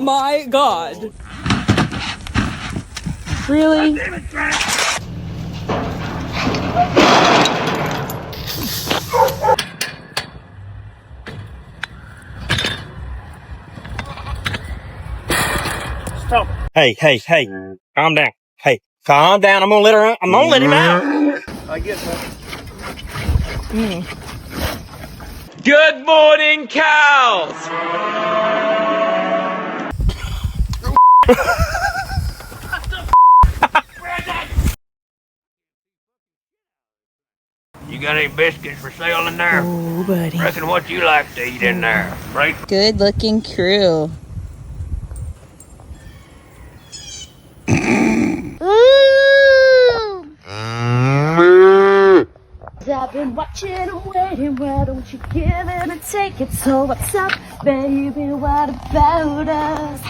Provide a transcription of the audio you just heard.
my god. Really? Stop. Hey, calm down. Hey, calm down. I'm gonna let him out. I guess Good morning, cows! You got any biscuits for sale in there? Oh, buddy. Reckon what you like to eat in there, right? Good looking crew. I've been watching and waiting, why don't you give it and take it? So what's up, baby, what about us?